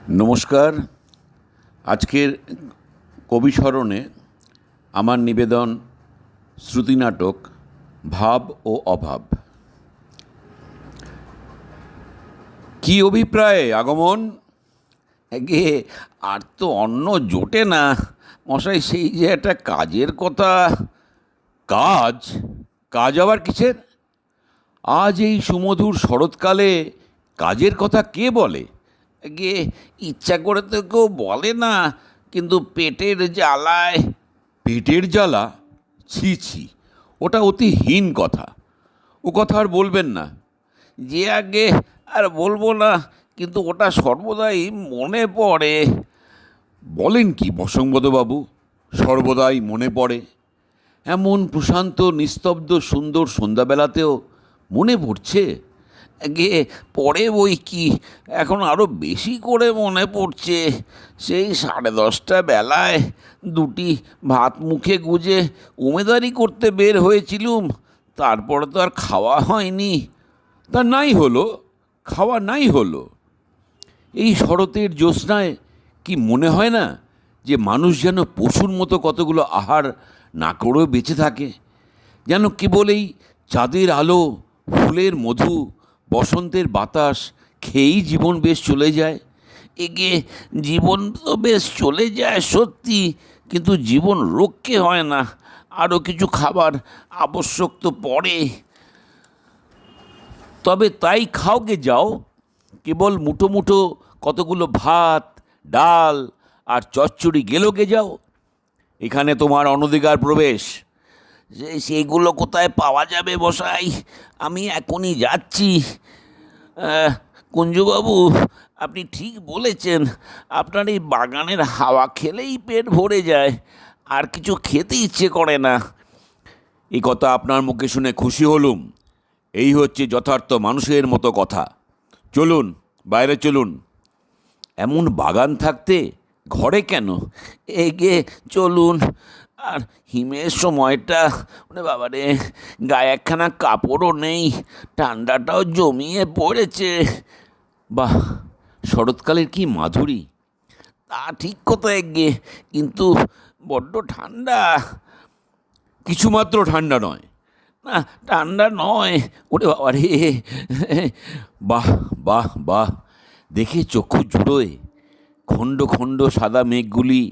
নমস্কার। আজকের কবি স্মরণে আমার নিবেদন শ্রুতিনাটক ভাব ও অভাব। কি অভিপ্রায়ে আগমন? এগে আর তো অন্য জোটে না মশাই, সেই যে একটা কাজের কথা। কাজ? কাজ আবার কিসের? আজ এই সুমধুর শরৎকালে কাজের কথা কে বলে? গিয়ে ইচ্ছা করে তো কেউ বলে না, কিন্তু পেটের জ্বালায়। পেটের জ্বালা? ছি ছি, ওটা অতি হীন কথা। ও কথা আর বলবেন না। যে আগে আর বলবো না, কিন্তু ওটা সর্বদাই মনে পড়ে। বলেন কি বসংবদবাবু, সর্বদাই মনে পড়ে? এমন প্রশান্ত নিস্তব্ধ সুন্দর সন্ধ্যাবেলাতেও মনে পড়ছে? গিয়ে পড়ে বই কি, এখন আরও বেশি করে মনে পড়ছে। সেই 10:30 বেলায় দুটি ভাত মুখে গুজে উমেদারি করতে বের হয়েছিলুম, তারপরে তো আর খাওয়া হয়নি। তা নাই হলো, খাওয়া নাই হলো। এই শরতের জ্যোৎস্নায় কি মনে হয় না যে মানুষ যেন পশুর মতো কতগুলো আহার না করেও বেঁচে থাকে? যেন কেবল এই চাঁদের আলো, ফুলের মধু, বসন্তের বাতাস খেয়েই জীবন বেশ চলে যায়। এগে জীবন তো বেশ চলে যায় সত্যি, কিন্তু জীবন রক্ষে হয় না। আরও কিছু খাবার আবশ্যক তো পড়ে। তবে তাই খাওগে যাও, কেবল মুঠো মুঠো কতগুলো ভাত, ডাল আর চচ্চড়ি গেলোগে যাও। এখানে তোমার অনধিকার প্রবেশ। সেইগুলো কোথায় পাওয়া যাবে মশাই? আমি এখনই যাচ্ছি। কুঞ্জবাবু, আপনি ঠিক বলেছেন। আপনার এই বাগানের হাওয়া খেলেই পেট ভরে যায়, আর কিছু খেতে ইচ্ছে করে না। এই কথা আপনার মুখে শুনে খুশি হলুম। এই হচ্ছে যথার্থ মানুষের মতো কথা। চলুন, বাইরে চলুন। এমন বাগান থাকতে ঘরে কেন? এগিয়ে চলুন। আর হিমের সময়টা, মানে বাবা রে, গায়ে একখানা কাপড়ও নেই, ঠান্ডাটাও জমিয়ে পড়েছে। বাহ, শরৎকালের কি মাধুরী! তা ঠিক কথা এগিয়ে, কিন্তু বড্ড ঠান্ডা। কিছুমাত্র ঠান্ডা নয়। না, ঠান্ডা নয়। ওরে বাবা রে! বাহ বাহ বাহ, দেখে চক্ষু জুড়োয়। খণ্ড খণ্ড সাদা মেঘগুলি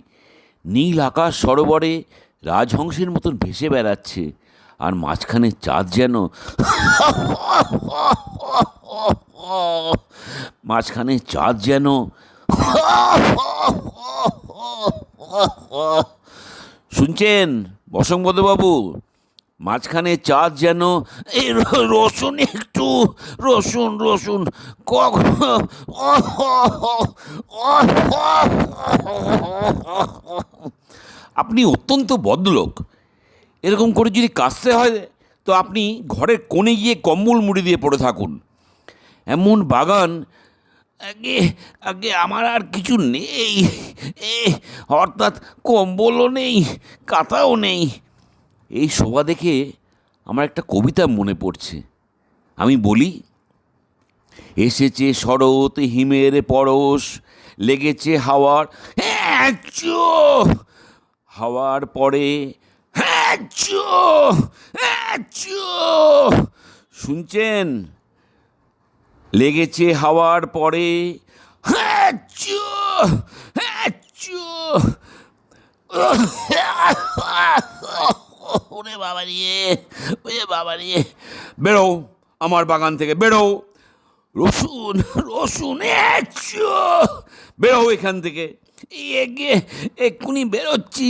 নীল আকাশ সরোবরে রাজহংসের মতন ভেসে বেড়াচ্ছে, আর মাঝখানে চাঁদ যেন মাঝখানে চাঁদ যেন শুনছেন বসংবদবাবু? মাঝখানে চাঁদ যেন, এই রসুন একটু, রসুন রসুন, আপনি অত্যন্ত বদলোক। এরকম করে যদি কাশতে হয় তো আপনি ঘরের কোণে গিয়ে কম্বল মুড়ি দিয়ে পড়ে থাকুন। এমন বাগান, আগে আগে আমার আর কিছু নেই। অর্থাৎ কম্বলও নেই, কাঁথাও নেই। এই শোভা দেখে আমার একটা কবিতা মনে পড়ছে। আমি বলি: এসেছে শরৎ হিমের পরশ, লেগেছে হাওয়ার হাওয়ার পরে শুনছেন? লেগেছে হাওয়ার পরে ওরে বাবা রে, ওরে বাবা রে! বেরো আমার বাগান থেকে, বেরো! রসুন রসুন, বেরো এখান থেকে। এগিয়ে এক্ষুনি বেরোচ্ছি।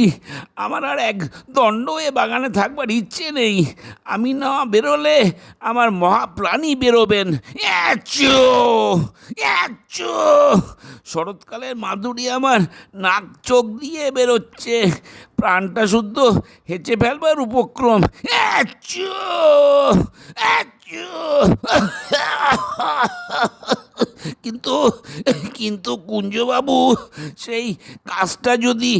আমার আর এক দণ্ড এ বাগানে থাকবার ইচ্ছে নেই। আমি না বেরোলে আমার মহাপ্রাণী বেরোবেন। শরৎকালের মাধুরী আমার নাক চোখ দিয়ে বেরোচ্ছে, প্রাণটা শুদ্ধ হেঁচে ফেলবার উপক্রম। কিন্তু কিন্তু কুঞ্জবাবু, সেই কাজটা যদি